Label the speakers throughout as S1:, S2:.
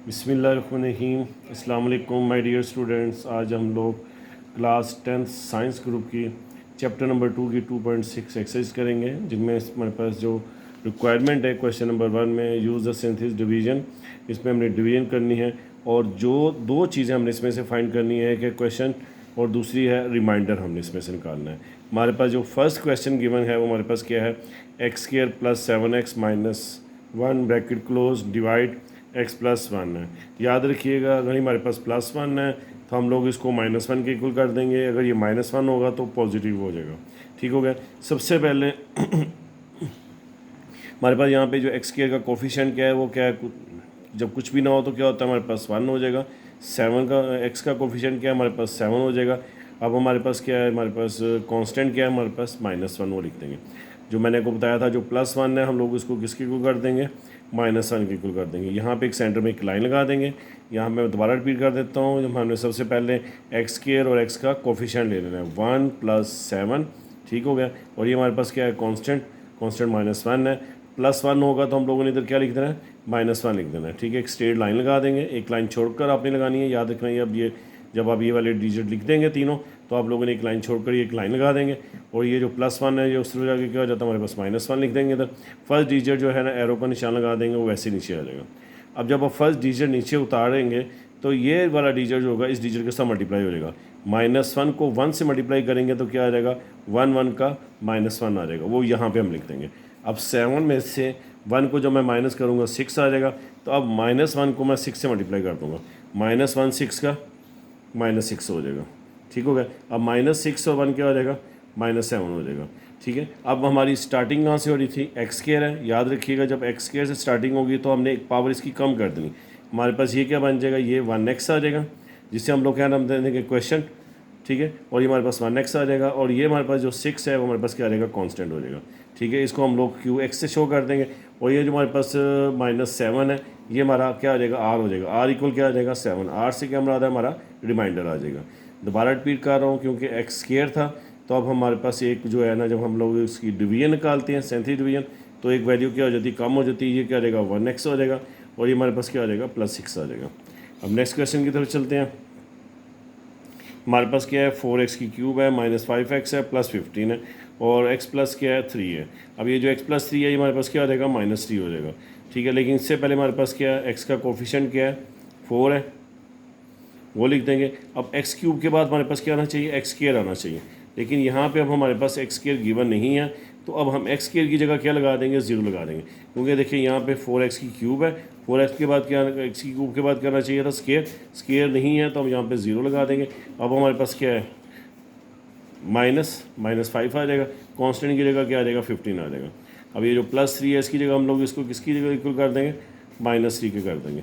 S1: बिस्मिल्लाहिर्रहमानिर्रहीम। अस्सलाम वालेकुम माय डियर स्टूडेंट्स। आज हम लोग क्लास 10th साइंस ग्रुप की चैप्टर नंबर 2 की 2.6 एक्सरसाइज करेंगे, जिनमें हमारे पास जो रिक्वायरमेंट है क्वेश्चन नंबर 1 में यूज़ द सिंथेसिस डिवीजन, इसमें हमने डिवीजन करनी है और जो दो चीज़ें हमने इसमें से फाइंड करनी है कि क्वेश्चन और दूसरी है रिमाइंडर हमने इसमें से निकालना है। हमारे पास जो फर्स्ट क्वेश्चन गिवन है वो हमारे पास क्या है, x square plus 7x minus 1 bracket close divide x plus 1 है। याद रखिएगा, अगर हमारे पास प्लस 1 है तो हम लोग इसको -1 के इक्वल कर देंगे, अगर ये -1 होगा तो पॉजिटिव हो जाएगा। ठीक हो गया। सबसे पहले हमारे पास यहाँ पे जो एक्स स्क्वायर का कोफिशिएंट क्या है वो क्या है, जब कुछ भी ना हो तो क्या होता है, हमारे पास 1 हो जाएगा। 7 का एक्स का कोफिशिएंट क्या है, हमारे पास 7 हो जाएगा। अब हमारे पास क्या है, हमारे पास कांस्टेंट क्या है, हमारे पास -1 वो लिख देंगे। जो मैंने आपको बताया था जो +1 है हम लोग इसको किसके इक्वल कर देंगे, -1 के इक्वल कर देंगे। यहाँ पे एक सेंटर में एक लाइन लगा देंगे। यहाँ मैं दोबारा रिपीट कर देता हूँ, जब हमने सबसे पहले एक्स स्क्वायर और एक्स का कोफिशिएंट ले लेना है 1 + 7। ठीक हो गया। और ये हमारे पास क्या है, कांस्टेंट -1 है। +1 होगा तो हम लोगों ने इधर क्या लिख देना है, -1 लिख देना है। ठीक है। एक स्ट्रेट लाइन लगा देंगे, एक लाइन छोड़कर आपने लगानी है, याद रखना है। अब ये जब आप ये वाले डिजिट लिख देंगे तीनों, तो आप लोगों ने एक लाइन छोड़कर एक लाइन लगा देंगे और ये जो +1 है ये उस तरह जाके क्या हो जाता है, हमारे पास -1 लिख देंगे इधर। फर्स्ट डिजिट जो है ना एरो का निशान लगा देंगे, वो वैसे नीचे आ जाएगा। अब जब आप फर्स्ट डिजिट नीचे उतारेंगे तो ये वाला डिजिट जो होगा इस डिजिट के साथ मल्टीप्लाई हो जाएगा। -1 को 1 से मल्टीप्लाई करेंगे तो क्या आ जाएगा, 1 का -1 आ जाएगा, वो यहाँ पे हम लिख देंगे। अब 7 में से 1 को जब मैं माइनस करूँगा 6 आ जाएगा, तो अब -1 को मैं 6 से मल्टीप्लाई कर दूँगा, -1 6 का -6 हो जाएगा। ठीक हो गया। अब -6 और 1 क्या हो जाएगा, -7 हो जाएगा। ठीक है। अब हमारी स्टार्टिंग कहाँ से हो रही थी, एक्स स्क्वायर है। याद रखिएगा, जब एक्स स्क्वायर से स्टार्टिंग होगी तो हमने एक पावर इसकी कम कर देनी। हमारे पास ये क्या बन जाएगा, ये 1x आ जाएगा, जिससे हम लोग क्या नाम दे देंगे, क्वेश्चन। ठीक है। और ये हमारे पास 1x आ जाएगा और ये हमारे पास जो 6 है वो हमारे पास क्या आ जाएगा, कांस्टेंट हो जाएगा। ठीक है। इसको हम लोग QX से शो कर देंगे। और ये जो हमारे पास -7 है ये हमारा क्या आ जाएगा, R हो जाएगा। R इक्वल क्या आ जाएगा, 7। R से क्या हमारा हमारा रिमाइंडर आ जाएगा। दोबारा रिपीट कर रहा हूँ क्योंकि एक्स स्क्वायर था, तो अब हमारे पास एक जो है ना, जब हम लोग इसकी डिवीजन निकालते हैं सिंथेसिस डिवीजन, तो एक वैल्यू क्या हो जाती है, कम हो जाती है। ये क्या आ जाएगा, 1x हो जाएगा और ये हमारे पास क्या आ जाएगा, +6 आ जाएगा। अब नेक्स्ट क्वेश्चन की तरफ चलते हैं। हमारे पास क्या है, 4x³ है, -5x है, +15 है और x प्लस क्या है, 3 है। अब ये जो x + 3 है ये हमारे पास क्या हो जाएगा, -3 हो जाएगा। ठीक है। लेकिन इससे पहले हमारे पास क्या है, x का कोफिशिएंट क्या है, 4 है, वो लिख देंगे। अब x³ के बाद हमारे पास क्या आना चाहिए, x² आना चाहिए। लेकिन यहाँ पे अब हमारे पास x² गिवन नहीं है, तो अब हम x² की जगह क्या लगा देंगे, 0 लगा देंगे। क्योंकि देखिए यहाँ पे 4x³ है, 4x के बाद क्या, x³ के बाद करना चाहिए था स्क्वायर नहीं है, तो हम यहाँ पे 0 लगा देंगे। अब हमारे पास क्या है, -5 आ जाएगा। कांस्टेंट की जगह क्या आ जाएगा, 15 आ जाएगा। अब ये जो +3 है इसकी जगह हम लोग इसको किसकी जगह इक्वल कर देंगे, -3 के कर देंगे।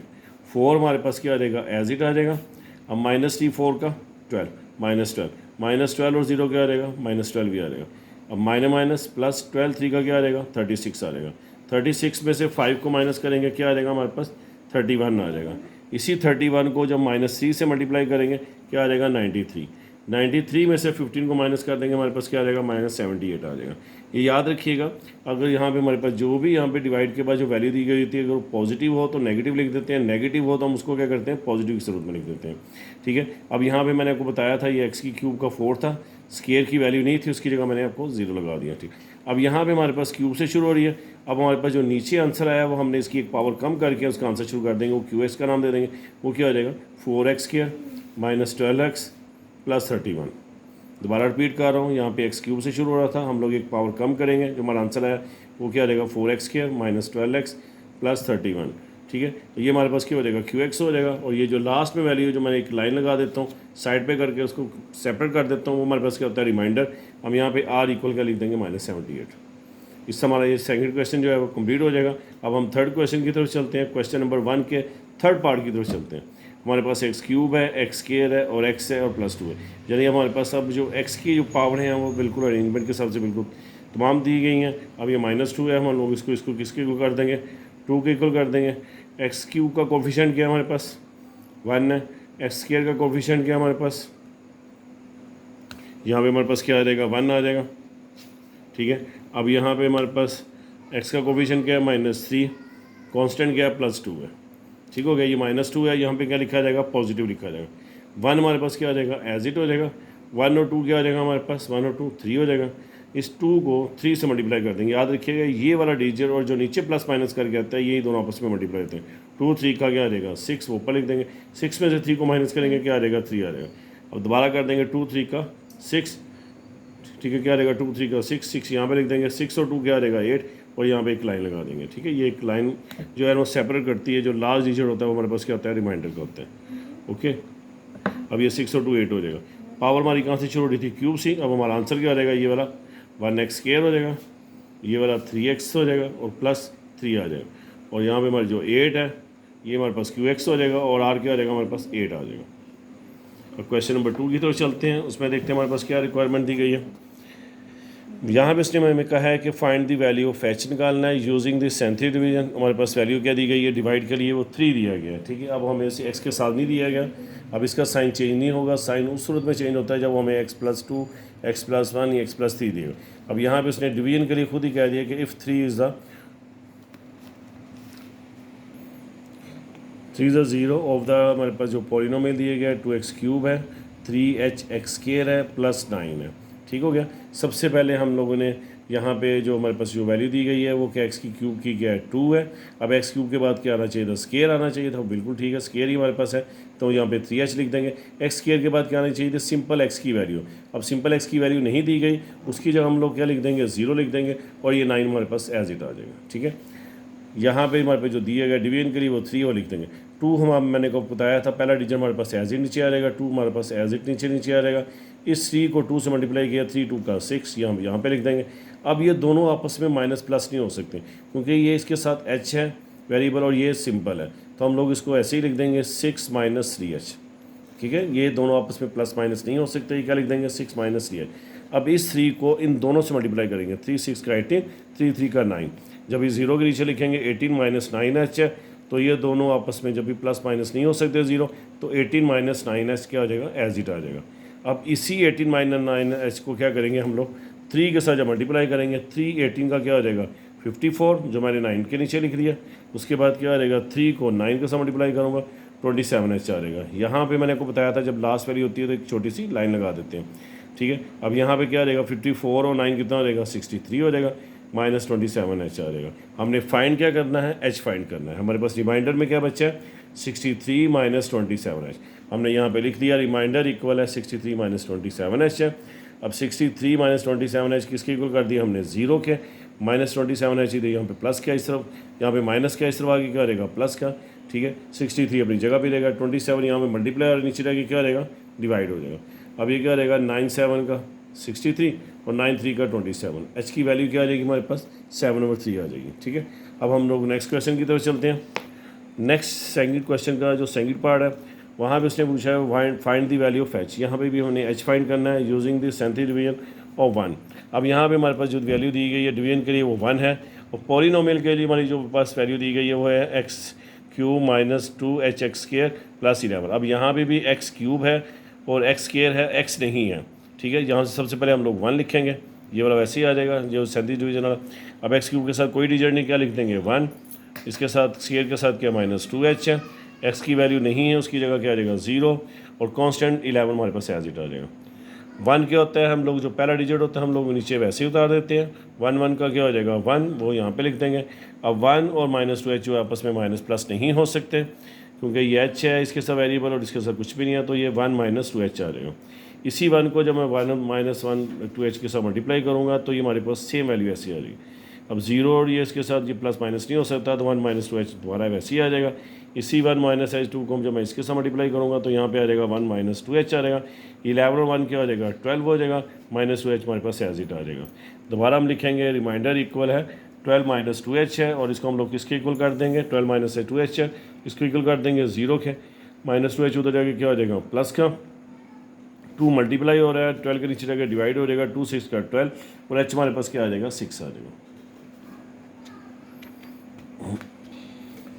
S1: 4 हमारे पास क्या आ जाएगा, एज इट आ जाएगा। अब -3 4 का 12, -12 और 0 क्या आ जाएगा, -12 भी आ जाएगा। अब माइनस प्लस 12 3 का क्या आ जाएगा, 36 आ जाएगा। 36 में से 5 को माइनस करेंगे क्या आ जाएगा, हमारे पास 31 आ जाएगा। इसी 31 को जब -3 से मल्टीप्लाई करेंगे क्या आ जाएगा, 93। 93 में से 15 को माइनस कर देंगे, हमारे पास क्या आ जाएगा, -78 आ जाएगा। ये याद रखिएगा। अगर यहाँ पे हमारे पास जो भी यहाँ पे डिवाइड के बाद जो वैल्यू दी गई होती है, अगर पॉजिटिव हो तो नेगेटिव लिख देते हैं, नेगेटिव हो तो हम उसको क्या करते हैं, पॉजिटिव के स्वरूप में लिख देते हैं। ठीक है। अब यहाँ पे मैंने आपको बताया था ये x³ का 4 था, स्क्वायर की वैल्यू नहीं थी, उसकी जगह मैंने आपको 0 लगा दिया। ठीक। अब यहाँ पे हमारे पास क्यूब से शुरू हो रही है। अब हमारे पास जो नीचे आंसर आया वो हमने इसकी एक पावर कम करके उसका आंसर शुरू कर देंगे, वो QX का नाम दे देंगे। वो क्या हो जाएगा, 4x² -12x +31। दोबारा रिपीट कर रहा हूँ, यहाँ पे x³ से शुरू हो रहा था, हम लोग एक पावर कम करेंगे, जो हमारा आंसर आया वो क्या हो जाएगा, 4x² -12x +31। ठीक है। तो ये हमारे पास क्या हो जाएगा, QX हो जाएगा। और ये जो लास्ट में वैल्यू जो मैंने एक लाइन लगा देता हूँ साइड पे करके उसको सेपरेट कर देता हूँ, वो हमारे पास क्या होता है, रिमाइंडर। हम यहाँ पे R इक्वल का लिख देंगे -78। इससे हमारा ये सेकंड क्वेश्चन जो है वो कंप्लीट हो जाएगा। अब हम थर्ड क्वेश्चन की तरफ चलते हैं। क्वेश्चन नंबर 1 के थर्ड पार्ट की तरफ चलते हैं। हमारे पास x³ है, x² है और x है और +2 है। यानी हमारे पास अब जो x की जो पावर हैं वो बिल्कुल अरेंजमेंट के हिसाब से बिल्कुल तमाम दी गई हैं। अब ये -2 है, हम लोग इसको किसके इक्वल कर देंगे, 2 के इक्वल कर देंगे। x³ का कोफिशिएंट क्या है हमारे पास, 1 है। x² का कोफिशिएंट क्या है हमारे पास, यहाँ पे हमारे पास क्या आ जाएगा, 1 आ जाएगा। ठीक है। अब यहाँ पे हमारे पास x का कोफिशिएंट क्या है, -3, कांस्टेंट क्या है, +2 है। ठीक हो गया। ये -2 है, यहाँ पे क्या लिखा जाएगा, पॉजिटिव लिखा जाएगा। 1 हमारे पास क्या आ जाएगा, एज इट हो जाएगा। 1 और 2 क्या आ जाएगा हमारे पास, 1 और 2 3 हो जाएगा। इस 2 को 3 से मल्टीप्लाई कर देंगे। याद रखिएगा ये वाला डिजिट और जो नीचे प्लस माइनस करके आता है, यही दोनों आपस में मल्टीप्लाई होते हैं। 2 3 का क्या आ जाएगा 6, वो ऊपर लिख देंगे। 6 में से 3 को माइनस करेंगे, क्या आ जाएगा 3 आ जाएगा। अब दोबारा कर देंगे 2 3 का 6, ठीक है, क्या आ जाएगा 2 3 का 6, 6 यहाँ पे लिख देंगे। 6 और 2 क्या आ जाएगा 8, और यहाँ पे एक लाइन लगा देंगे। ठीक है, ये एक लाइन जो है वो सेपरेट करती है। जो लास्ट डिजिट होता है वो हमारे पास क्या होता है, रिमाइंडर का होता है। ओके, अब ये 6 और 2 8 हो जाएगा। पावर हमारी कहाँ से शुरू हो रही थी, क्यूब से। अब हमारा आंसर क्या हो जाएगा, ये वाला 1x² हो जाएगा, ये वाला 3x हो जाएगा और +3 आ जाएगा। और यहाँ पे हमारी जो 8 है ये हमारे पास QX हो जाएगा, और R क्या हो जाएगा हमारे पास 8 आ जाएगा। अब क्वेश्चन नंबर 2 की तरफ चलते हैं। उसमें देखते हैं हमारे पास क्या रिक्वायरमेंट दी गई है। यहाँ पे इसने हमें कहा है कि find the value of H निकालना है यूजिंग द सेंथी डिवीजन। हमारे पास वैल्यू क्या दी गई है, डिवाइड के लिए वो 3 दिया गया है। ठीक है, अब हमें इसे एक्स के साथ नहीं दिया गया। अब इसका साइन चेंज नहीं होगा। साइन उस सूरत में चेंज होता है जब हमें x+2, x+1 या x+3 दिएगा। अब यहाँ पे उसने डिवीजन के लिए खुद ही कह दिया कि if 3 is the 0 of the, हमारे पास जो पॉलिनोमियल दिए गया है 2x³ है, 3hx² है, +9 है। ठीक हो गया। सबसे पहले हम लोगों ने यहाँ पे जो हमारे पास जो वैल्यू दी गई है वो क्या x³ की क्या है 2 है। अब x³ के बाद क्या आना चाहिए था, स्केयर आना चाहिए था। बिल्कुल ठीक है, स्केयर ही हमारे पास है, तो यहाँ पे 3h लिख देंगे। x² के बाद क्या आना चाहिए था, सिंपल x की वैल्यू। अब सिंपल x की वैल्यू नहीं दी गई, उसकी जगह हम लोग क्या लिख देंगे, 0 लिख देंगे, और ये 9 हमारे पास एज इट आ जाएगा। ठीक है, यहाँ पे हमारे पास जो दिया गया डिवीजन के लिए वो 3 और लिख देंगे। 2 मैंने को बताया था पहला डिजिट हमारे पास एज इट नीचे आ जाएगा, 2 हमारे पास एज इट नीचे आ जाएगा। इस 3 को 2 से मल्टीप्लाई किया, 3 2 का 6, यहाँ पे लिख देंगे। अब ये दोनों आपस में माइनस प्लस नहीं हो सकते, क्योंकि ये इसके साथ h है वेरिएबल और ये सिंपल है, तो हम लोग इसको ऐसे ही लिख देंगे 6 - 3h। ठीक है, ये दोनों आपस में प्लस माइनस नहीं हो सकते, ये क्या लिख देंगे 6 - 3h। अब इस 3 को इन दोनों से मल्टीप्लाई करेंगे, 3 6 का 18, 3 3 का 9। जब ये 0 के नीचे लिखेंगे 18 - 9h है, तो ये दोनों आपस में जब भी प्लस माइनस नहीं हो सकते 0, तो 18 - 9h क्या हो जाएगा, एज इट आ जाएगा। अब इसी 18 - 9h को क्या करेंगे हम लोग, 3 के साथ जब मल्टीप्लाई करेंगे, 3 18 का क्या हो जाएगा 54, जो मैंने 9 के नीचे लिख दिया। उसके बाद क्या आ जाएगा, 3 को 9 के साथ मल्टीप्लाई करूँगा, 27h आ जाएगा। यहाँ पे मैंने आपको बताया था जब लास्ट वैल्यू होती है तो एक छोटी सी लाइन लगा देते हैं। ठीक है, अब यहाँ पे क्या आ जाएगा 54 और 9 कितना हो जाएगा 63 हो जाएगा, -27h आ जाएगा। हमने फाइंड क्या करना है, h फाइंड करना है। हमारे पास रिमाइंडर में क्या बचा है 63 - 27h। हमने यहाँ पे लिख दिया रिमाइंडर इक्वल है 63 - 27h है। अब 63 - 27h किसके इक्वल कर दिया हमने, 0 के। -27h इधर यहाँ पे प्लस क्या इस तरफ, यहाँ पे माइनस क्या इस तरफ आगे क्या रहेगा, प्लस का। ठीक है, 63 अपनी जगह पे रहेगा, 27 यहाँ पे मल्टीप्लाई और नीचे रह क्या रहेगा, डिवाइड हो जाएगा। अब ये क्या रहेगा 9 7 का 63 और 9 3 का 27। h की वैल्यू क्या आ जाएगी हमारे पास 7/3 आ जाएगी। ठीक है, अब हम लोग नेक्स्ट क्वेश्चन की तरफ चलते हैं। नेक्स्ट सेकंड क्वेश्चन का जो सेकंड पार्ट है, वहाँ पे उसने पूछा है find the value of h। यहाँ पे भी हमने h फाइंड करना है using the synthetic division of 1। अब यहाँ पे हमारे पास जो वैल्यू दी गई है डिवीजन के लिए वो 1 है, और पॉलिनोमियल के लिए हमारी जो पास वैल्यू दी गई है वो है x³ - 2hx² + 11। अब यहाँ पे भी x³ है और x² है, x नहीं है। ठीक है, यहाँ से सबसे पहले हम लोग 1 लिखेंगे, ये वाला वैसे ही आ जाएगा जो सेंथी डिवीजन वाला। अब x³ के साथ कोई डिजिट नहीं, क्या लिख देंगे 1। इसके साथ स्केयर के साथ क्या -2h है, x की वैल्यू नहीं है, उसकी जगह क्या आ जाएगा 0, और कांस्टेंट 11 हमारे पास एज इट आ जाएगा। 1 क्या होता है, हम लोग जो पहला डिजिट होता है हम लोग नीचे वैसे ही उतार देते हैं। 1 1 का क्या हो जाएगा 1, वो यहाँ पे लिख देंगे। अब 1 और -2h जो आपस में माइनस प्लस नहीं हो सकते, क्योंकि ये h है इसके साथ वेरिएबल और इसके साथ कुछ भी नहीं है, तो ये 1 - 2h आ जाएगा। इसी 1 को जब मैं 1 - 2h के साथ मल्टीप्लाई करूँगा तो ये हमारे पास सेम वैल्यू ऐसी आ जाएगी। अब 0 और ये इसके साथ ये प्लस माइनस नहीं हो सकता, तो 1 - 2h दोबारा वैसे ही आ जाएगा। इसी 1 - h2 को जब मैं इसके साथ मल्टीप्लाई करूँगा तो यहाँ पे आ जाएगा 1 - 2h आ जाएगा। 11 और 1 क्या हो जाएगा 12 हो जाएगा, -2h हमारे पास एज इट आ जाएगा। दोबारा हम लिखेंगे रिमाइंडर इक्वल है 12 - 2h है, और इसको हम लोग किसके इक्वल कर देंगे, 12 - 2h है, इसको इक्वल कर देंगे 0 के। -2h उधर जाके क्या हो जाएगा प्लस का, 2 मल्टीप्लाई हो रहा है, 12 के नीचे जाकर डिवाइड हो जाएगा, 2 6 का 12, और h हमारे पास क्या आ जाएगा 6 आ जाएगा।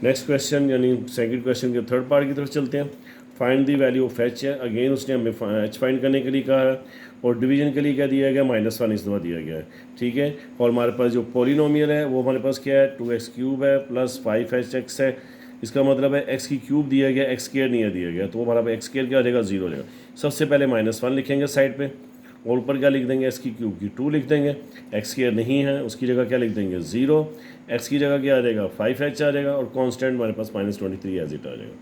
S1: नेक्स्ट क्वेश्चन यानी सेकंड क्वेश्चन के थर्ड पार्ट की तरफ चलते हैं। Find the value of h है। अगेन उसने हमें h फाइंड करने के लिए कहा है, और डिवीजन के लिए क्या दिया गया -1 इस दफ़ा दिया गया है। ठीक है, और हमारे पास जो पॉलिनोमियल है वो हमारे पास क्या है 2x³ है +5hx है। इसका मतलब है एक्स की क्यूब दिया गया, एक्स स्क्वायर नहीं दिया गया, तो वो हमारा एक्स स्क्वायर क्या हो जाएगा, 0 हो जाएगा। सबसे पहले -1 लिखेंगे साइड पे, और ऊपर क्या लिख देंगे, एक्स की क्यूब की 2 लिख देंगे। एक्स स्क्वायर नहीं है, उसकी जगह क्या लिख देंगे 0, एक्स की जगह क्या आ जाएगा 5h आ जाएगा, और कांस्टेंट हमारे पास -23 एज इट आ जाएगा।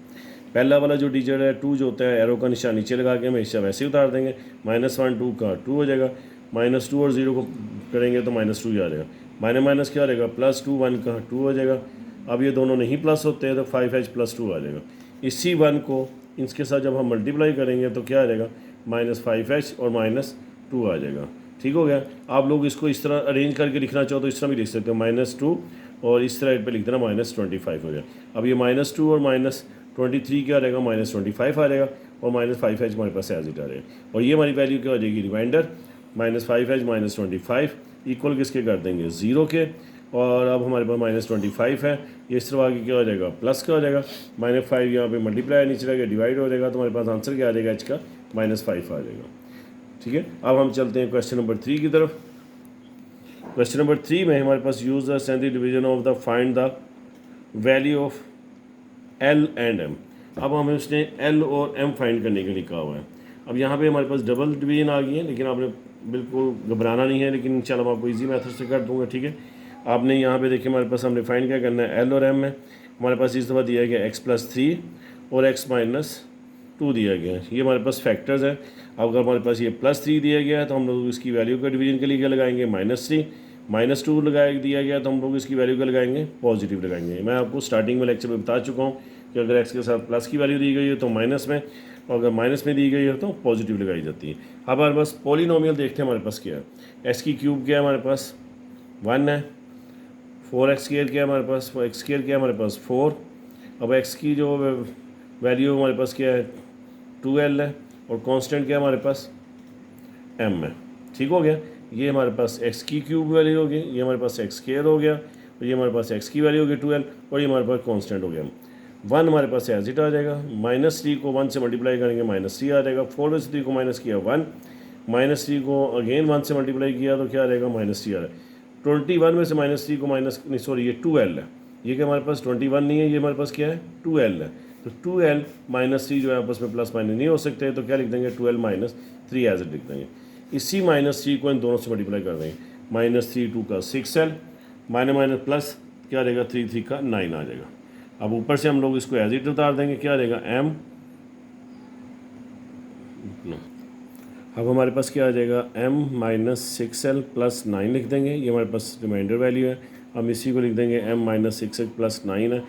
S1: पहला वाला जो डिजिट है 2 जो होता है, एरो का निशान नीचे लगा के हमेशा वैसे ही उतार देंगे। -1 2 का 2 हो जाएगा, -2 और 0 को करेंगे तो -2 ही आ जाएगा। माइनस क्या आ जाएगा, +2 1 का 2 हो जाएगा। अब ये दोनों नहीं प्लस होते हैं तो 5h + 2 आ जाएगा। इसी 1 को इसके साथ जब हम मल्टीप्लाई करेंगे तो क्या आ जाएगा, -5h और -2 आ जाएगा। ठीक हो गया। आप लोग इसको इस तरह अरेंज करके लिखना चाहो तो इस तरह भी लिख सकते हो, -2 और इस तरह पे लिख देना -25 हो जाए। अब ये -2 और -23 क्या आ जाएगा, -25 आ जाएगा, और -5h हमारे पास एज इट आ जाएगा। और ये हमारी वैल्यू क्या हो जाएगी, रिमाइंडर -5h -25 इक्वल किसके कर देंगे 0 के। और अब हमारे पास -25 है, ये इस तरह आगे क्या हो जाएगा, प्लस का हो जाएगा। -5 यहाँ पे मल्टीप्लाई नीचे लगे डिवाइड हो जाएगा, तो हमारे पास आंसर क्या आ जाएगा, h का -5 आ जाएगा। ठीक है। अब हम चलते हैं क्वेश्चन नंबर 3 की तरफ। क्वेश्चन नंबर 3 में हमारे पास use the standard division of the find the value of L and M। अब हमें उसने L और M फाइंड करने के लिए कहा हुआ है। अब यहाँ पे हमारे पास डबल डिवीजन आ गई है, लेकिन आपने बिल्कुल घबराना नहीं है, लेकिन इंशाल्लाह मैं आपको इजी मेथड से कर दूंगा। ठीक है। आपने यहाँ पे देखिए हमारे पास हमने फाइंड क्या करना है, L और M है। हमारे पास इस दफ़ा दिया गया x+3 और x-2 दिया गया है। ये हमारे पास फैक्टर्स है। अब अगर हमारे पास ये +3 दिया गया है तो हम लोग इसकी वैल्यू का डिवीजन के लिए क्या लगाएंगे, -3। -2 लगाया दिया गया तो हम लोग इसकी वैल्यू का लगाएंगे, पॉजिटिव लगाएंगे। मैं आपको स्टार्टिंग में लेक्चर में बता चुका हूँ कि अगर एक्स के साथ प्लस की वैल्यू दी गई है तो माइनस में, और अगर माइनस में दी गई है तो पॉजिटिव लगाई जाती है। अब हमारे पास पॉलिनोमियल देखते हैं हमारे पास क्या है। एक्स की क्यूब क्या है हमारे पास 1 है, 4x स्क्वायर क्या है हमारे पास, एक्स स्क्वायर क्या है हमारे पास 4। अब एक्स की जो वैल्यू हमारे पास क्या है 2l है, और कांस्टेंट क्या है हमारे पास m है। ठीक हो गया। ये हमारे पास x की क्यूब वैल्यू हो गई, ये हमारे पास x स्क्वायर हो गया, और ये हमारे पास x की वैल्यू हो गई 2l, और ये हमारे पास कांस्टेंट हो गया 1। हमारे पास एज इट आ जाएगा। -3 को 1 से मल्टीप्लाई करेंगे -3 आ जाएगा। 4/3 को माइनस किया 1, -3 को अगेन 1 से मल्टीप्लाई किया तो क्या आ जाएगा, -3 आ रहा है। 21 में से -3 को माइनस नहीं सॉरी ये 2l है, ये कि हमारे पास 21 नहीं है, ये हमारे पास क्या है 2l है। तो 2l -3 जो है आपस में प्लस माइनस नहीं हो सकते, तो क्या लिख देंगे 2l -3 एज इट लिख देंगे। इसी -3 को इन दोनों से मल्टीप्लाई कर देंगे, -3 2 का 6l, माइनस प्लस क्या आ जाएगा 3 3 का 9 आ जाएगा। अब ऊपर से हम लोग इसको एज इट उतार देंगे, क्या आ जाएगा m। अब हमारे पास क्या आ जाएगा m -6l + 9 लिख देंगे, ये हमारे पास रिमाइंडर वैल्यू है। हम इसी को लिख देंगे m -6l + 9 है।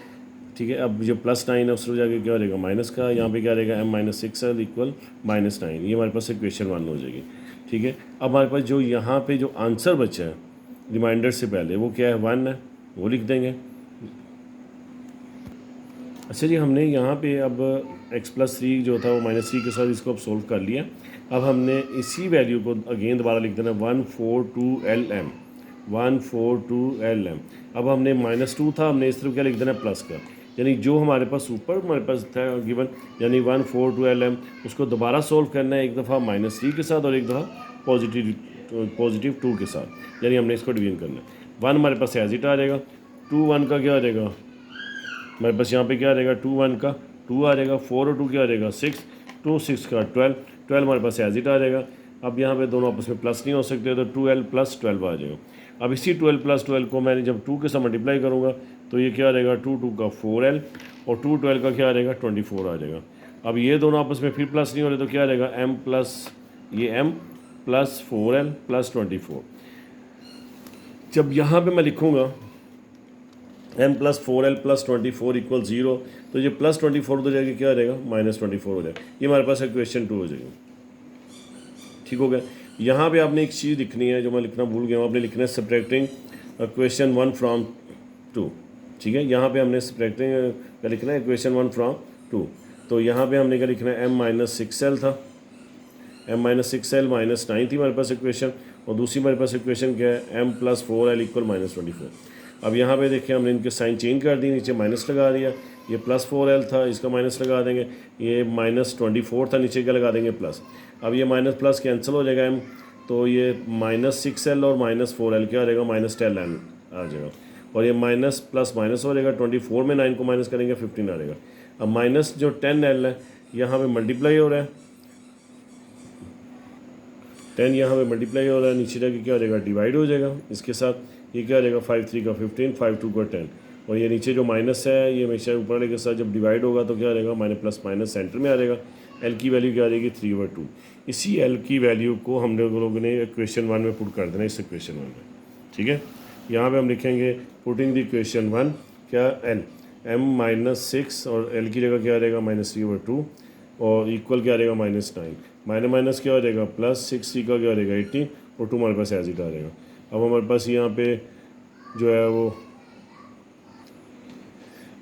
S1: ठीक है। अब जो +9 है उसको जाके क्या हो जाएगा माइनस का, यहाँ पे क्या आ जाएगा m -6l = -9, ये हमारे पास इक्वेशन 1 हो जाएगी। ठीक है। अब हमारे पास जो यहाँ पे जो आंसर बचा है रिमाइंडर से पहले वो क्या है 1 है, वो लिख देंगे। अच्छा जी, हमने यहाँ पे अब x+3 जो था वो -3 के साथ इसको अब सोल्व कर लिया। अब हमने इसी वैल्यू को अगेन दोबारा लिख देना 142lm, 142lm। अब हमने -2 था, हमने इस तरफ क्या लिख देना प्लस का, यानी जो हमारे पास ऊपर हमारे पास था गिवन यानी 142lm, उसको दोबारा सोल्व करना है, एक दफ़ा -3 के साथ और एक दफ़ा पॉजिटिव 2 के साथ, यानी हमने इसको डिवीजन करना है। 1 हमारे पास एज इट आ जाएगा, 2 1 का क्या आ जाएगा हमारे पास यहाँ पे क्या आ जाएगा 2 1 का 2 आ जाएगा, 4 और 2 क्या आ जाएगा 6, 2 6 का 12 हमारे पास एज इट आ जाएगा। अब यहाँ पे दोनों आपस में प्लस नहीं हो सकते, तो 2l + 12 आ जाएगा। अब इसी 12 + 12 को मैंने जब 2 के साथ मल्टीप्लाई करूँगा तो ये क्या आ जाएगा 2 2 का 4l, और 2 12 का क्या आ जाएगा 24 आ जाएगा। अब ये दोनों आपस में फिर प्लस नहीं हो रहे तो क्या आ जाएगा m + 4l + 24। जब यहाँ पे मैं लिखूँगा m + 4l + 24 = 0, तो ये +24 हो जाएगा, क्या आ जाएगा -24 हो जाएगा। ये हमारे पास इक्वेशन 2 हो जाएगी। ठीक हो गया। यहाँ पे आपने एक चीज़ लिखनी है जो मैं लिखना भूल गया हूँ, आपने लिखना है सब्ट्रैक्टिंग इक्वेशन 1 फ्रॉम 2। ठीक है। यहाँ पे हमने सब्ट्रैक्टिंग क्या लिखना है इक्वेशन 1 फ्रॉम 2। तो यहाँ पे हमने क्या लिखना है m -6l था, m -6l -9 थी हमारे पास इक्वेशन, और दूसरी हमारे पास इक्वेशन क्या है m + 4l = -24। अब यहाँ पे देखिए हमने इनके साइन चेंज कर दी, नीचे माइनस लगा दिया, ये +4l था इसका माइनस लगा देंगे, ये -24 था नीचे क्या लगा देंगे प्लस। अब ये माइनस प्लस कैंसिल हो जाएगा m, तो ये -6l और -4l क्या आ जाएगा -10l आ जाएगा। और ये माइनस प्लस माइनस हो जाएगा, 24 में 9 को माइनस करेंगे 15 आ जाएगा। अब माइनस जो 10L है यहाँ पे मल्टीप्लाई हो रहा है, 10 यहाँ पे मल्टीप्लाई हो रहा है, नीचे जाके क्या हो जाएगा डिवाइड हो जाएगा इसके साथ। ये क्या हो जाएगा 5 3 का 15, 5 2 का 10, और ये नीचे जो माइनस है ये हमेशा ऊपर वाले के साथ जब डिवाइड होगा तो क्या हो जाएगा माइनस प्लस माइनस सेंटर में आ जाएगा। एल की वैल्यू क्या आ जाएगी 3/2। इसी एल की वैल्यू को हम लोगों ने इक्वेशन 1 में पुट कर देना, इस इक्वेशन 1 में, ठीक है। यहाँ पे हम लिखेंगे पुटिंग द इक्वेशन 1 क्या एल m-6 और एल की जगह क्या आ जाएगा -3/2 और इक्वल क्या आ जाएगा -9, माइनस माइनस क्या हो जाएगा +6 का क्या हो जाएगा 18 और 2 हमारे पास एज इट आ जाएगा। अब हमारे पास यहाँ पे जो है वो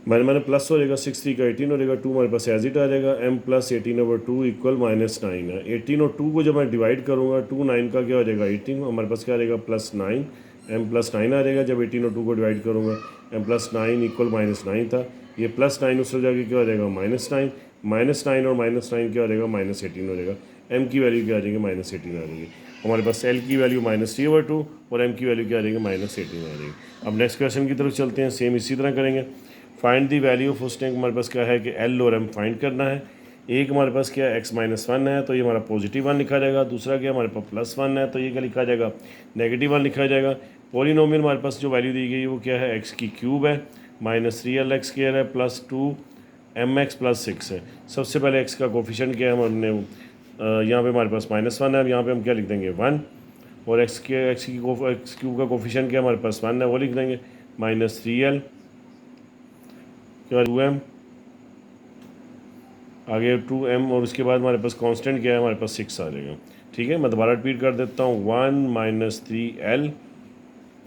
S1: मैंने प्लस हो जाएगा 6 3 का 18 हो जाएगा, 2 हमारे पास एज इट आ जाएगा, m + 18/2 इक्वल -9 है। 18 और 2 को जब मैं डिवाइड करूँगा 2 9 का क्या हो जाएगा 18, हमारे पास क्या आ जाएगा +9, m + 9 आ जाएगा जब 18 और 2 को डिवाइड करूँगा, m + 9 इक्वल -9 था, ये +9 उससे जाके क्या हो जाएगा -9 और -9 क्या हो जाएगा -18 हो जाएगा। m की वैल्यू क्या आ जाएगी -18 आ जाएगी। हमारे पास l की वैल्यू -3/2 और m की वैल्यू क्या आ जाएगी -18 आ जाएगी। अब नेक्स्ट क्वेश्चन की तरफ चलते हैं, सेम इसी तरह करेंगे। Find the value first tank हमारे पास क्या है कि एल और एम फाइंड करना है। एक हमारे पास क्या है x-1 है तो ये हमारा +1 लिखा जाएगा, दूसरा क्या हमारे पास +1 है तो ये क्या लिखा जाएगा -1 लिखा जाएगा। पॉलिनोमियल हमारे पास जो वैल्यू दी गई है वो क्या है x³ है, -3lx² है +2mx + 6 है। सबसे पहले x का कोफिशिएंट क्या है हमने यहाँ पे हमारे पास -1 है, अब यहाँ पे हम क्या लिख देंगे 1, और x³ का कोफिशिएंट क्या हमारे पास 1 है वो लिख देंगे -3l 2m आगे 2m और उसके बाद हमारे पास कांस्टेंट क्या है हमारे पास 6 आ जाएगा। ठीक है, मैं दोबारा रिपीट कर देता हूँ 1 - 3l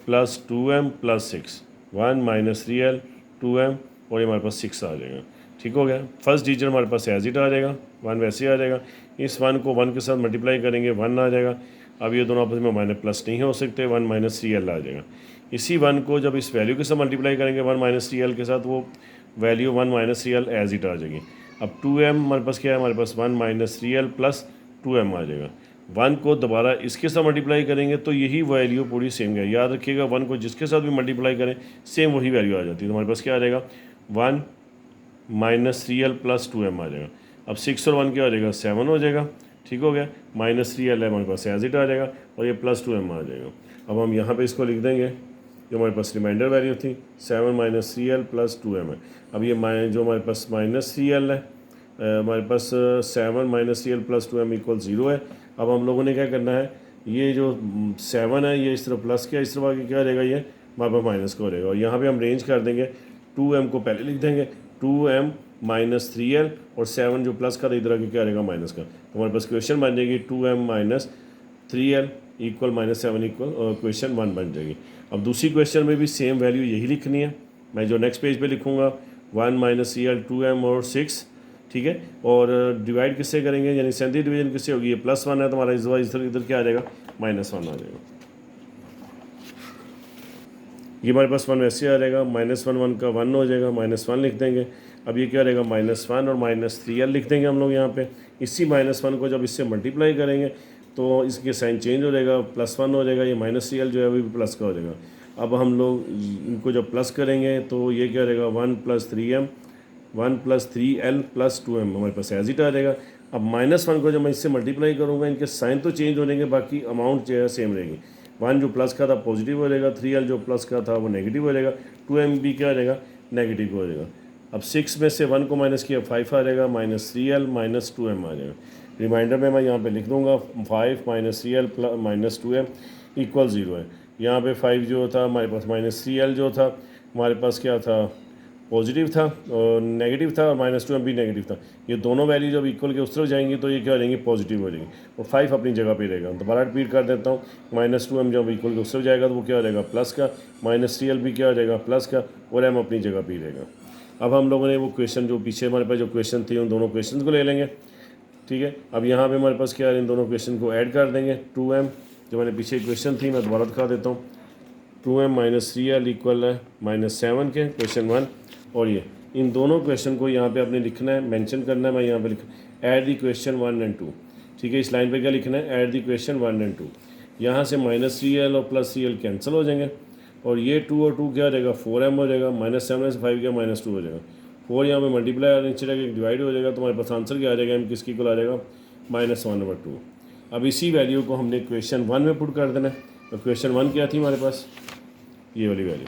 S1: + 2m + 6, 1 - 3l 2m और ये हमारे पास 6 आ जाएगा। ठीक हो गया, फर्स्ट डिजिट हमारे पास एज इट आ जाएगा, 1 वैसे आ जाएगा। इस 1 को 1 के साथ मल्टीप्लाई करेंगे 1 आ जाएगा। अब ये दोनों आपस में माइनस प्लस नहीं हो सकते, 1 - 3l आ जाएगा। इसी 1 को जब इस वैल्यू के साथ मल्टीप्लाई करेंगे 1 - 3l के साथ, वो वैल्यू 1 - 3l एज इट आ जाएगी। अब 2m हमारे पास क्या है, हमारे पास 1 - 3l + 2m आ जाएगा। 1 को दोबारा इसके साथ मल्टीप्लाई करेंगे तो यही वैल्यू पूरी सेम है, याद रखिएगा 1 को जिसके साथ भी मल्टीप्लाई करें सेम वही वैल्यू आ जाती है। तो हमारे पास क्या आ जाएगा 1 - 3l + 2m आ जाएगा। अब 6 और 1 क्या हो जाएगा 7 हो जाएगा। ठीक हो गया, -3l है हमारे पास एज इट आ जाएगा और ये +2m आ जाएगा। अब हम यहाँ पे इसको लिख देंगे, जो हमारे पास रिमाइंडर वैल्यू थी 7 - 3l + 2m है। अब ये जो हमारे पास -3l है, हमारे पास 7 - 3l + 2m = 0 है। अब हम लोगों ने क्या करना है, ये जो 7 है ये इस तरफ प्लस किया, इस तरफ आगे क्या रहेगा ये हमारे पास माइनस का हो रहेगा। और यहाँ पे हम रेंज कर देंगे 2m को पहले लिख देंगे 2m - 3l और 7 जो प्लस का था इधर आगे क्या रहेगा माइनस का। तो हमारे पास क्वेश्चन बन जाएगी 2m - 3l = -7 = क्वेश्चन 1 बन जाएगी। अब दूसरी क्वेश्चन में भी सेम वैल्यू यही लिखनी है, मैं जो नेक्स्ट पेज पे लिखूँगा 1 - 3l 2m और 6। ठीक है, और डिवाइड किससे करेंगे, यानी 37 डिवीजन किससे होगी, ये +1 है तो हमारा इधर क्या आ जाएगा -1 आ जाएगा। ये हमारे पास 1 वैसे आ जाएगा, -1 का 1 हो जाएगा, -1 लिख देंगे। अब ये क्या रहेगा -1 और -3l लिख देंगे हम लोग यहाँ पे। इसी -1 को जब इससे मल्टीप्लाई करेंगे तो इसके साइन चेंज हो जाएगा, +1 हो जाएगा, ये -3l जो है वो भी प्लस का हो जाएगा। अब हम लोग इनको जब प्लस करेंगे तो ये क्या रहेगा 1 + 3m 1 + 3l + 2m हमारे पास एज इट आ जाएगा। अब -1 को जब मैं इससे मल्टीप्लाई करूँगा इनके साइन तो चेंज हो जाएंगे, बाकी अमाउंट जो है सेम रहेगी। 1 जो प्लस का था पॉजिटिव हो जाएगा, 3l जो प्लस का था वो नेगेटिव हो जाएगा, 2m भी क्या हो जाएगा नेगेटिव हो जाएगा। अब 6 में से 1 को माइनस किया 5 आ जाएगा, -3l - 2m आ जाएगा। रिमाइंडर में मैं यहाँ पे लिख दूँगा 5 - 3l - 2m = 0 है। यहाँ पे 5 जो था हमारे पास -3l जो था हमारे पास क्या था पॉजिटिव था और नेगेटिव था, और -2m भी नेगेटिव था। ये दोनों वैल्यू जब इक्वल के उस तरफ जाएंगी तो ये क्या हो जाएंगी पॉजिटिव हो जाएंगी, और 5 अपनी जगह पे रहेगा। दोबारा रिपीट कर देता हूँ, -2m जब इक्वल के उस तरफ जाएगा तो वो क्या हो जाएगा प्लस का, -3l भी क्या हो जाएगा प्लस का, और m अपनी जगह पे रहेगा। अब हम लोगों ने वो क्वेश्चन जो पीछे हमारे पास जो क्वेश्चन थे उन दोनों क्वेश्चन को ले लेंगे। ठीक है, अब यहाँ पे हमारे पास क्या है, इन दोनों क्वेश्चन को ऐड कर देंगे। 2m जो मैंने पीछे क्वेश्चन थी मैं दोबारा दिखा देता हूँ, 2m - 3l इक्वल है -7 के क्वेश्चन 1, और ये इन दोनों क्वेश्चन को यहाँ पे आपने लिखना है, मेंशन करना है। मैं यहाँ पे लिख ऐड द क्वेश्चन 1 और 2। ठीक है, इस लाइन पे क्या लिखना है, ऐड द क्वेश्चन 1 और 2। यहाँ से -3l और +3l कैंसिल हो जाएंगे, और ये 2 और 2 क्या हो जाएगा 4m हो जाएगा, -7 से 5 क्या -2 हो जाएगा, 4 यहाँ पे मल्टीप्लाई नीचे जाके डिवाइड हो जाएगा, तुम्हारे पास आंसर क्या आ जाएगा, m किसकी इक्वल आ जाएगा -1/2। अब इसी वैल्यू को हमने क्वेश्चन 1 में पुट कर देना है। तो क्वेश्चन 1 क्या थी हमारे पास, ये वाली वैल्यू,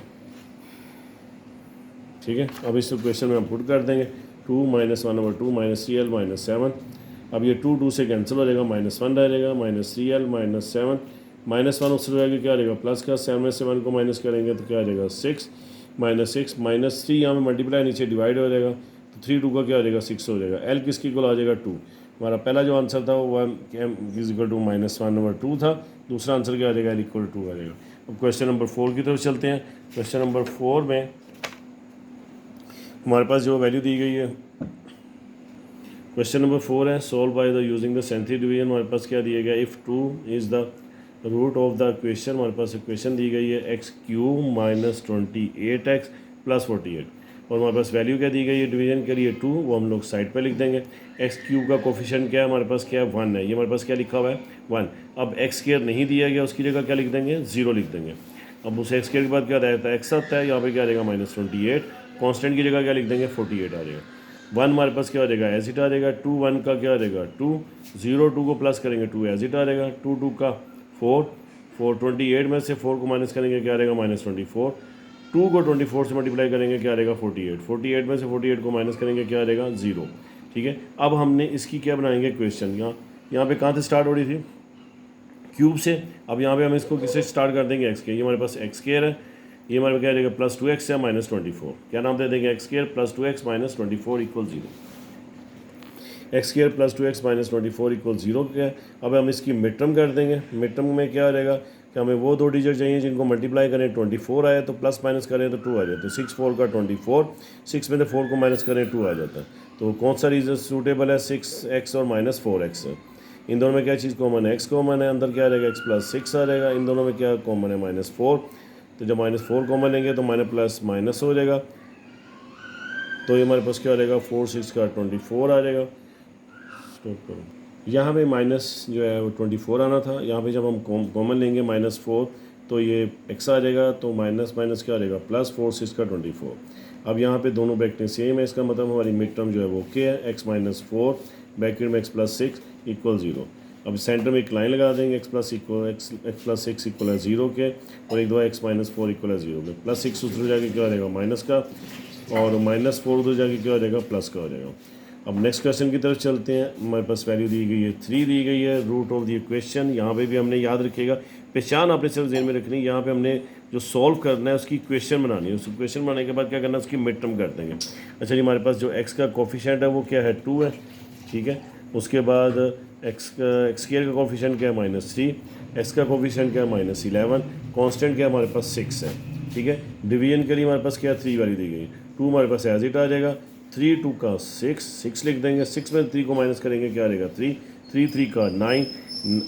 S1: ठीक है। अब इस क्वेश्चन में हम पुट कर देंगे 2 -1/2 -3l -7। अब ये 2 से कैंसिल हो जाएगा, -1 रह जाएगा, -3l -7 -1 उससे हो जाएगा क्या आ जाएगा प्लस का, 7 में से 1 को माइनस करेंगे तो क्या आ जाएगा 6 -6 -3 यहाँ में मल्टीप्लाई नीचे डिवाइड हो जाएगा, तो 3 2 का क्या हो जाएगा 6 हो जाएगा। एल किसकी इक्वल आ जाएगा 2। हमारा पहला जो आंसर था वो 1 इज इक्वल टू -1/2 था, दूसरा आंसर क्या आ जाएगा, इक्वल 2 आ जाएगा। अब क्वेश्चन नंबर 4 की तरफ चलते हैं। क्वेश्चन नंबर 4 में हमारे पास जो वैल्यू दी गई है, क्वेश्चन नंबर 4 है, solve by the using the synthetic division. हमारे पास क्या दिया गया, if 2 is the root of the question, हमारे पास इक्वेशन दी गई है x³ - 28x + 48, और हमारे पास वैल्यू क्या दी गई है डिवीजन के लिए 2, वो हम लोग साइड पे लिख देंगे। x³ का कोफिशिएंट क्या है हमारे पास, क्या है 1 है, ये हमारे पास क्या लिखा हुआ है 1। अब x² नहीं दिया गया, उसकी जगह क्या लिख देंगे 0 लिख देंगे। अब उस x² के बाद क्या रहता है x आता है, यहाँ पे क्या रहेगा -28, कांस्टेंट की जगह क्या लिख देंगे 48 आ जाएगा। 1 हमारे पास क्या हो जाएगा एज इट आ जाएगा, 2 1 का क्या आ जाएगा 2, 0 2 को प्लस करेंगे 2 एज इट आ जाएगा, 2 2 का 4 4 28 में से 4 को माइनस करेंगे क्या रहेगा -24, 2 को 24 से मल्टीप्लाई करेंगे क्या रहेगा 48, 48 में से 48 को माइनस करेंगे क्या रहेगा 0, ठीक है। अब हमने इसकी क्या बनाएंगे क्वेश्चन, यहाँ पे कहाँ से स्टार्ट हो रही थी क्यूब से, अब यहाँ पे हम इसको किससे स्टार्ट कर देंगे x के, ये हमारे पास x² है, ये हमारे क्या रहेगा +2x या -24, क्या नाम दे देंगे x² + 2x - 24 = 0, x² + 2x - 24 = 0 क्या। अब हम इसकी मिड टर्म कर देंगे, मिड टर्म में क्या रहेगा कि हमें वो दो डिजिट चाहिए जिनको मल्टीप्लाई करें 24 आए तो प्लस माइनस करें तो 2 आ जाता है, 6 4 का 24, 6 में से 4 को माइनस करें 2 आ जाता है। तो कौन सा रीजन सूटेबल है, 6x और -4x है। इन दोनों में क्या चीज़ कॉमन है, x कॉमन है, अंदर क्या रहेगा x + 6 आ रहेगा, इन दोनों में क्या कॉमन है -4, तो जब -4 कॉमन लेंगे तो माइनस हो जाएगा, तो ये हमारे पास क्या रहेगा 4 6 का 24 आ जाएगा। स्टॉप करो, यहाँ पे माइनस जो है वो 24 आना था, यहाँ पे जब हम कॉमन लेंगे -4 तो ये x आ जाएगा, तो माइनस माइनस क्या आ जाएगा +4 6 का 24। अब यहाँ पे दोनों ब्रैकेटें सेम है, इसका मतलब हमारी मिड टर्म जो है वो ओके है, x - 4 ब्रैकेट में x + 6 = 0। अब सेंटर में एक लाइन लगा देंगे, x + 6 = 0 के, और एक दो x - 4 = 0 के, +6 उधर जाके क्या हो जाएगा माइनस का, और -4 उधर जाके क्या हो जाएगा प्लस का हो जाएगा। अब नेक्स्ट क्वेश्चन की तरफ चलते हैं। हमारे पास वैल्यू दी गई है 3 दी गई है, रूट ऑफ द इक्वेशन, यहाँ पे भी हमने याद रखिएगा, पहचान आपने सिर्फ जेन में रखनी है, यहाँ पे हमने जो सॉल्व करना है उसकी इक्वेशन बनानी है, उस इक्वेशन बनाने के बाद क्या करना है उसकी मिड टर्म कर देंगे। अच्छा जी, हमारे पास जो x का कोफिशिएंट है वो क्या है 2 है, ठीक है। उसके बाद x² का कोफिशिएंट क्या है -3, x का कोफिशिएंट क्या है -11, कांस्टेंट क्या हमारे पास 6 है, ठीक है। डिवीजन के लिए हमारे पास क्या 3 वैल्यू दी गई, 2 हमारे पास एज इट आ जाएगा, 3 2 का 6 लिख देंगे, 6 में 3 को माइनस करेंगे क्या रहेगा 3 3 3 का 9,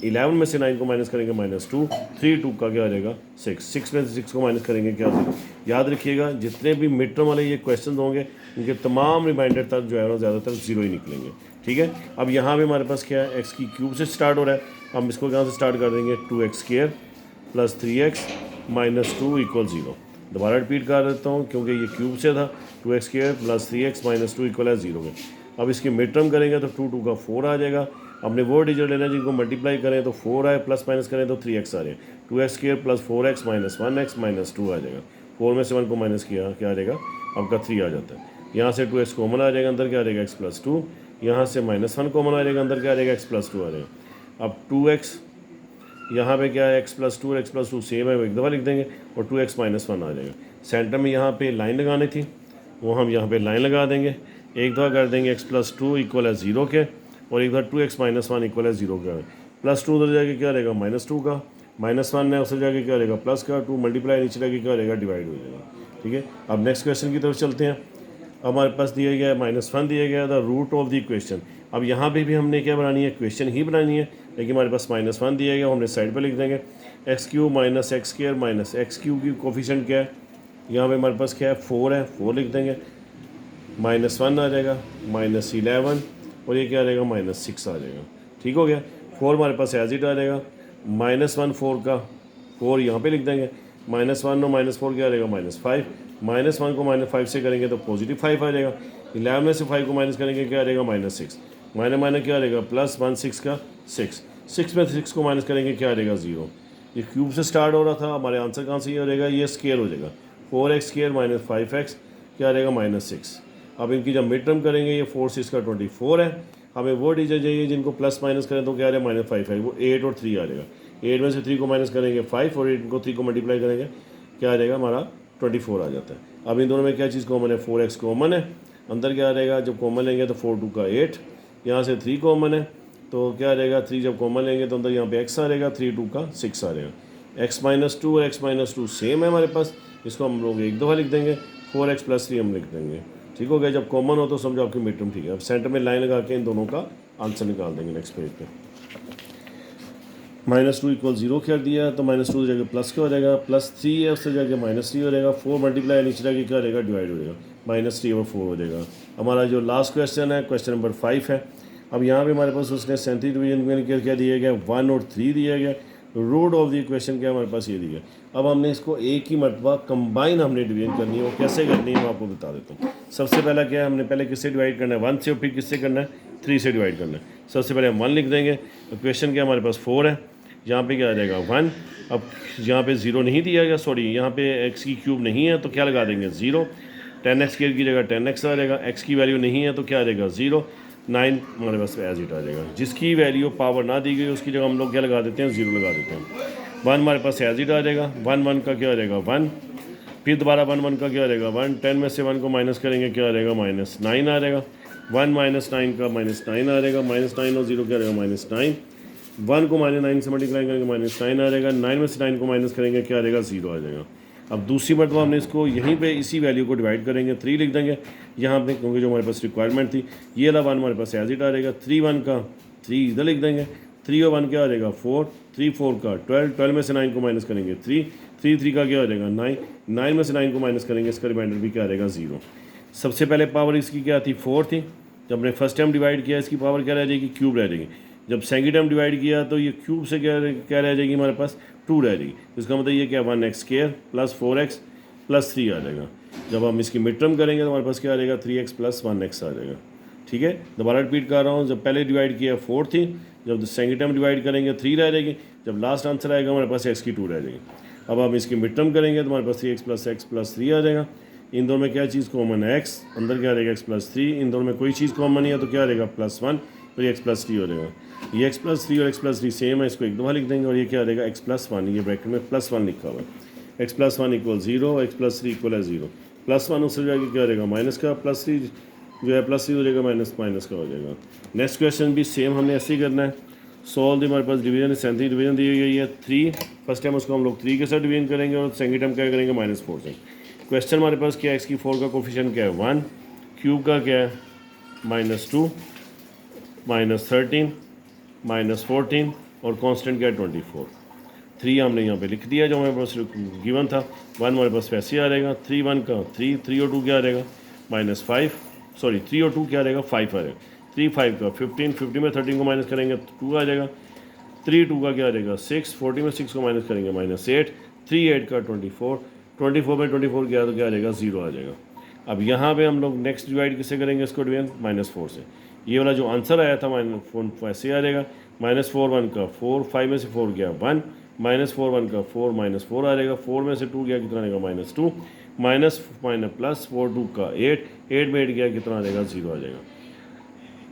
S1: 11 में से 9 को माइनस करेंगे -2, 3 2 का क्या आ जाएगा 6, 6 में से 6 को माइनस करेंगे क्या 0। याद रखिएगा जितने भी मिड टर्म वाले ये क्वेश्चन होंगे उनके तमाम रिमाइंडर तक जो है ना ज़्यादातर 0 ही निकलेंगे, ठीक है। अब यहाँ पे हमारे पास क्या है x³ से स्टार्ट हो रहा है, हम इसको कहाँ से स्टार्ट कर देंगे 2x² + 3x - 2 = 0। दोबारा रिपीट कर देता हूँ क्योंकि ये क्यूब से था, 2x² + 3x - 2 = 0 में। अब इसकी मिड टर्म करेंगे तो 2 2 का 4 आ जाएगा। हमने वो डिजिट लेना है जिनको मल्टीप्लाई करें तो 4 आए, प्लस माइनस करें तो 3x आ जाए, 2x² + 4x - 1x - 2 आ जाएगा, 4 में से 1 को माइनस किया क्या आ जाएगा आपका 3 आ जाता है। यहाँ से 2x कॉमन आ जाएगा, अंदर क्या आ जाएगा x + 2, यहाँ से -1 कॉमन आ जाएगा, अंदर क्या आ जाएगा x + 2 आ जाएगा। अब 2x यहाँ पे क्या है x + 2 और x + 2 सेम है, वो एक दफ़ा लिख देंगे, और 2x - 1 आ जाएगा। सेंटर में यहाँ पे लाइन लगानी थी, वो हम यहाँ पे लाइन लगा देंगे, एक दफ़ा कर देंगे x + 2 = 0 के, और एक दफ़ा 2x - 1 = 0 का। +2 उधर जाके क्या रहेगा -2 का, -1 है उधर जाके क्या रहेगा प्लस का, 2 मल्टीप्लाई नीचे जाके क्या रहेगा डिवाइड हो जाएगा, ठीक है। अब नेक्स्ट क्वेश्चन की तरफ चलते हैं। अब हमारे पास दिया गया है -1 दिया गया the root of the equation. अब यहाँ पे भी हमने क्या बनानी है क्वेश्चन ही बनानी है, लेकिन हमारे पास -1 दिया गया, हमने साइड पे लिख देंगे x³ - x² - x³ की कोफिशिएंट क्या है, यहाँ पे हमारे पास क्या है 4 है, 4 लिख देंगे, -1 आ जाएगा, -11, और ये क्या आ जाएगा -6 आ जाएगा, ठीक हो गया। 4 हमारे पास एज इट आ जाएगा, -1 4 का 4 यहाँ पे लिख देंगे, -1 और -4 क्या आ जाएगा -5, -1 को -5 से करेंगे तो पॉजिटिव 5 आ जाएगा, 11 में से 5 को माइनस करेंगे क्या आ जाएगा -6, माइनस क्या आ जाएगा +1 6 का 6 में 6 को माइनस करेंगे क्या आ जाएगा 0। ये क्यूब से स्टार्ट हो रहा था, हमारे आंसर कहाँ से ये हो जाएगा, ये स्केयर हो जाएगा 4x² - 5x क्या आ जाएगा -6। अब इनकी जब मिड टर्म करेंगे ये 4 6 का 24 है, हमें वो डिजिट चाहिए जिनको प्लस माइनस करें तो क्या आ रहा है -5 है, वो 8 और 3 आ जाएगा। 8 में से 3 को माइनस करेंगे 5 और 8 को 3 को मल्टीप्लाई करेंगे क्या आ जाएगा हमारा 24 आ जाता है। अब इन दोनों में क्या चीज़ कॉमन है, 4x कॉमन है, अंदर क्या आ जाएगा जब कॉमन लेंगे तो 4 2 का 8, यहाँ से 3 कॉमन है तो क्या आ जाएगा 3 जब कॉमन लेंगे तो अंदर यहाँ पे x आ जाएगा, 3 2 का 6 आ जाएगा। x - 2 और x - 2 सेम है हमारे पास, इसको हम लोग एक दफ़ा लिख देंगे, 4x + 3 हम लिख देंगे। ठीक हो गया, जब कॉमन हो तो समझो आपकी मिड टर्म ठीक है। अब सेंटर में लाइन लगा के इन दोनों का आंसर निकाल देंगे नेक्स्ट पेज पे। -2 = 0 कर दिया तो -2 जगह प्लस क्या हो जाएगा, +3 है उससे जाके -3 हो जाएगा, 4 मल्टीप्लाई नीचे जाके क्या हो जाएगा डिवाइड हो जाएगा, -3 और 4 हो जाएगा। हमारा जो लास्ट क्वेश्चन है क्वेश्चन नंबर 5 है। अब यहाँ पे हमारे पास उसने 37 डिवीजन में क्या दिया गया, 1 और 3 दिया गया। रूट ऑफ द इक्वेशन क्या हमारे पास ये दिया। अब हमने इसको एक ही मरतबा कंबाइन हमने डिवीजन करनी है, वो कैसे करनी है मैं आपको बता देता हूँ। सबसे पहला क्या है, हमने पहले किससे डिवाइड करना है, 1 से, और फिर किससे करना है 3 से डिवाइड करना है। सबसे पहले हम 1 लिख देंगे, तो क्वेश्चन क्या हमारे पास 4 है, यहाँ पे क्या आ जाएगा 1। अब यहाँ पे 0 नहीं दिया गया, सॉरी यहाँ पे x की क्यूब नहीं है तो क्या लगा देंगे 0, 10x² की जगह 10x आ जाएगा, x की वैल्यू नहीं है तो क्या आ जाएगा 0, 9 हमारे पास एज इट आ जाएगा। जिसकी वैल्यू पावर ना दी गई उसकी जगह हम लोग क्या लगा देते हैं 0 लगा देते हैं। 1 हमारे पास एज इट आ जाएगा, 1 1 का क्या आ जाएगा 1, फिर दोबारा 1 1 का क्या आ जाएगा 1, 10 में से 1 को माइनस करेंगे क्या आ जाएगा -9 आ जाएगा, 1 -9 का -9 आ जाएगा, -9 और 0 क्या आ जाएगा -9, 1 को -9 से मल्टीप्लाई करेंगे -9 आ जाएगा, 9 में से 9 को माइनस करेंगे क्या आ जाएगा 0 आ जाएगा। अब दूसरी मरतबा हमने इसको यहीं पे इसी वैल्यू को डिवाइड करेंगे, 3 लिख देंगे यहाँ पे क्योंकि जो हमारे पास रिक्वायरमेंट थी। ये वाला 1 हमारे पास एज इट आ जाएगा, 3 1 का 3 इधर लिख देंगे, 3 और 1 क्या आ जाएगा 4, 3 4 का 12, 12 में से 9 को माइनस करेंगे 3, 3 3 का क्या आ जाएगा 9, 9 में से 9 को माइनस करेंगे इसका रिमाइंडर भी क्या आ जाएगा 0। सबसे पहले पावर इसकी क्या थी 4 थी, जब हमने फर्स्ट टाइम डिवाइड किया इसकी पावर क्या रह जाएगी क्यूब रह जाएगी। जब सेकंड टाइम डिवाइड किया तो ये क्यूब से क्या रह जाएगी हमारे पास 2 रह जाएगी। इसका मतलब ये क्या 1x² + 4x + 3 आ जाएगा। जब हम इसकी मिड टर्म करेंगे तो हमारे पास क्या आ जाएगा 3x + 1x आ जाएगा। ठीक है, दोबारा रिपीट कर रहा हूँ, जब पहले डिवाइड किया 4 थी, जब सेकंड टाइम डिवाइड करेंगे 3 रह जाएगी, जब लास्ट आंसर आएगा हमारे पास x की 2 रह जाएगी। अब हम इसकी मिड टर्म करेंगे तो हमारे पास 3x + x + 3 आ जाएगा। इन दोनों में क्या चीज़ कॉमन है x, अंदर क्या आ जाएगा x + 3, इन दोनों में कोई चीज़ कॉमन नहीं है तो क्या आ जाएगा +1, तो ये x + 3 हो जाएगा। ये x + 3 और x + 3 सेम है, इसको एक दफ़ा लिख देंगे और ये क्या आ जाएगा x + 1, ये ब्रैकेट में +1 लिखा हुआ है। x + 1 = 0, x + 3 = 0, +1 उससे जाके क्या हो जाएगा माइनस का, +3 जो है +3 हो जाएगा माइनस का हो जाएगा। नेक्स्ट क्वेश्चन भी सेम हमने ऐसे ही करना है। सॉल्व हमारे पास डिवीजन 37 डिवीजन दी गई है 3, फर्स्ट टाइम उसको हम लोग 3 के साथ डिवीजन करेंगे और सेकंड टाइम क्या करेंगे -4 से। क्वेश्चन हमारे पास क्या है, x की 4 का कोफिशिएंट क्या है 1, क्यूब का क्या है -2, -13, -14 और कांस्टेंट क्या है 24। 3 हमने यहाँ पे लिख दिया जो हमारे पास गिवन था। 1 हमारे पास वैसे आ जाएगा, 3 1 का 3, 3 और 2 क्या आ जाएगा -5, सॉरी 3 और 2 क्या आ जाएगा 5 आ जाएगा, 3 5 का 15, 50 में 13 को माइनस करेंगे तो 2 आ जाएगा, 3 2 का क्या आ जाएगा 6, 40 में 6 को माइनस करेंगे -8, 3 8 का 24, 24 में 24 गया तो क्या आ जाएगा 0 आ जाएगा। अब यहाँ पे हम लोग नेक्स्ट डिवाइड किससे करेंगे इसको डिवीजन -4 से। ये वाला जो आंसर आया था -4 वैसे आ जाएगा, -4 1 का 4, 5 में से 4 गया 1, -4 1 का 4, -4 आ जाएगा, 4 में से 2 गया कितना आएगा -2, +4 2 का 8, 8 में 8 गया कितना आ जाएगा 0 आ जाएगा।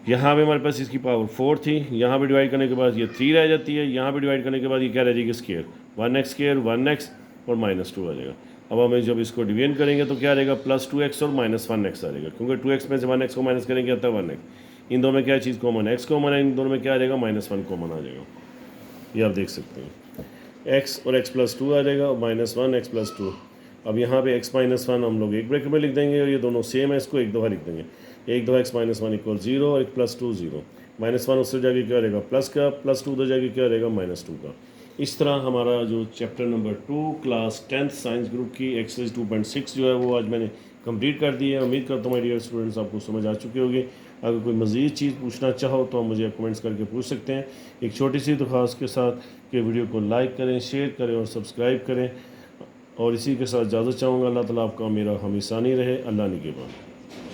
S1: यहाँ पे हमारे पास इसकी पावर 4 थी, यहाँ पे डिवाइड करने के बाद ये 3 रह जाती है, यहाँ पे डिवाइड करने के बाद ये क्या रह जाएगी स्क्वायर, 1x² 1x और -2 आ जाएगा। अब हमें जब इसको डिवीजन करेंगे तो क्या आ जाएगा +2x और -1x आ जाएगा, क्योंकि 2x में से 1x को माइनस करेंगे आता है 1x। इन दोनों में क्या चीज़ कॉमन है, x कॉमन है, इन दोनों में क्या आ जाएगा -1 कॉमन आ जाएगा। ये आप देख सकते हैं x और x + 2 आ जाएगा और -1 x + 2। अब यहाँ पे x - 1 हम लोग एक ब्रैकेट में लिख देंगे और ये दोनों सेम है, इसको एक दफ़ा लिख देंगे, एक दफ़ा x - 1 = 0 और x + 2 0, -1 उससे जाके क्या रहेगा प्लस का, +2 उधर जाके क्या रहेगा -2 का। इस तरह हमारा जो chapter number 2 class 10th science group की एक्सरसाइज 2.6 जो है वो आज मैंने कंप्लीट कर दी है। उम्मीद करता हूँ माय डियर स्टूडेंट्स आपको समझ आ चुकी होगी। अगर कोई मज़ीद चीज़ पूछना चाहो तो आप मुझे कमेंट्स करके पूछ सकते हैं। एक छोटी सी दरख्वास्त के साथ कि वीडियो को लाइक करें, शेयर करें और सब्सक्राइब करें। और इसी के साथ इजाज़त चाहूँगा। अल्लाह ताला आपका मेरा हमेशा नहीं रहे। अल्लाह निगहबान।